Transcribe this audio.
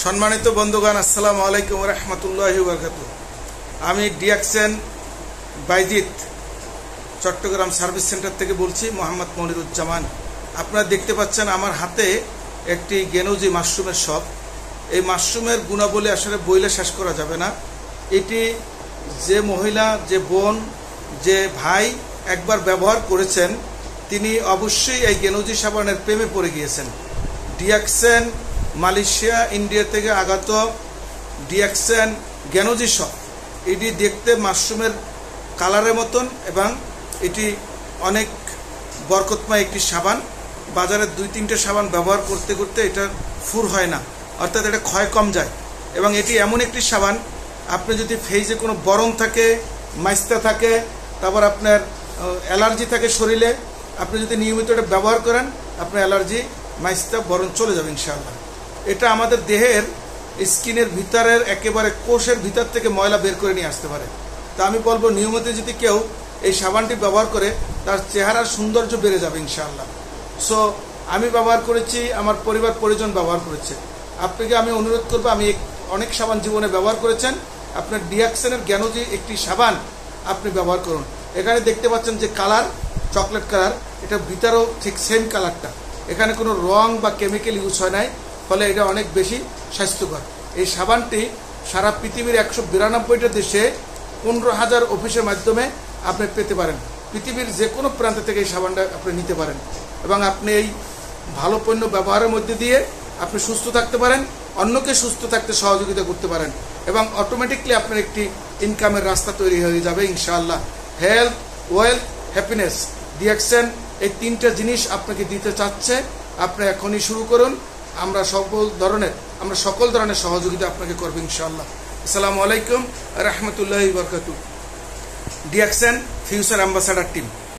সম্মানিত বন্ধুগণ, আসসালামু আলাইকুম ওয়া রাহমাতুল্লাহি ওয়া বারাকাতুহু। আমি ডিএক্সএন বাইজিত চট্টগ্রাম সার্ভিস সেন্টার থেকে বলছি, মোহাম্মদ মনিরুজ্জামান। আপনারা দেখতে পাচ্ছেন আমার হাতে একটি গেনোজি মাশরুমের শপ। এই মাশরুমের গুণাবলী আসলে বইলে শেষ করা যাবে না। এটি যে মহিলা, যে বোন, যে ভাই একবার ব্যবহার করেছেন, তিনি অবশ্যই এই গেনোজি সাবানের প্রেমে পড়ে গিয়েছেন। ডিএক্সএন মালয়েশিয়া, ইন্ডিয়া থেকে আগত ডিএক্সএন গেনোজি শপ। এটি দেখতে মাশরুমের কালারের মতন এবং এটি অনেক বরকতময় একটি সাবান। বাজারে 2-3টে সাবান ব্যবহার করতে করতে এটা ফুর হয় না, অর্থাৎ এটা ক্ষয় কম যায়। এবং এটি এমন একটি সাবান, আপনি যদি ফেসে কোনো বরণ থাকে, মাইস্তা থাকে, তারপর আপনার অ্যালার্জি থাকে শরীরে, আপনি যদি নিয়মিত এটা ব্যবহার করেন, আপনার অ্যালার্জি, মাইস্তা, বরণ চলে যাবে ইনশাআল্লাহ। এটা আমাদের দেহের স্কিনের ভিতরের একেবারে কোষের ভিতর থেকে ময়লা বের করে নিয়ে আসতে পারে। তা আমি বলবো, নিয়মিত যদি কেউ এই সাবানটি ব্যবহার করে, তার চেহারার সৌন্দর্য বেড়ে যাবে ইনশাআল্লাহ। সো আমি ব্যবহার করেছি, আমার পরিবার পরিজন ব্যবহার করেছে। আপনাকে আমি অনুরোধ করবো, আমি অনেক সাবান জীবনে ব্যবহার করেছেন, আপনার ডিএক্সএনের গেনোজি একটি সাবান আপনি ব্যবহার করুন। এখানে দেখতে পাচ্ছেন যে কালার, চকলেট কালার, এটা ভিতরেও ঠিক সেম কালারটা। এখানে কোনো রং বা কেমিক্যাল ইউজ হয় নাই, ফলে এটা অনেক বেশি স্বাস্থ্যকর। এই সাবানটি সারা পৃথিবীর 192টা দেশে 15,000 অফিসের মাধ্যমে আপনি পেতে পারেন। পৃথিবীর যে কোনো প্রান্ত থেকে এই সাবানটা আপনি নিতে পারেন এবং আপনি এই ভালো পণ্য ব্যবহারের মধ্যে দিয়ে আপনি সুস্থ থাকতে পারেন, অন্যকে সুস্থ থাকতে সহযোগিতা করতে পারেন এবং অটোমেটিকলি আপনার একটি ইনকামের রাস্তা তৈরি হয়ে যাবে ইনশাআল্লাহ। হেলথ, ওয়েলথ, হ্যাপিনেস, ডিএক্সএন এই 3টা জিনিস আপনাকে দিতে চাচ্ছে। আপনি এখনই শুরু করুন। আমরা সকল ধরনের সহযোগিতা আপনাকে করবো ইনশাআল্লাহ। আসসালামু আলাইকুম রাহমাতুল্লাহি ওয়া বারাকাতুহু। DXN future ambassador team.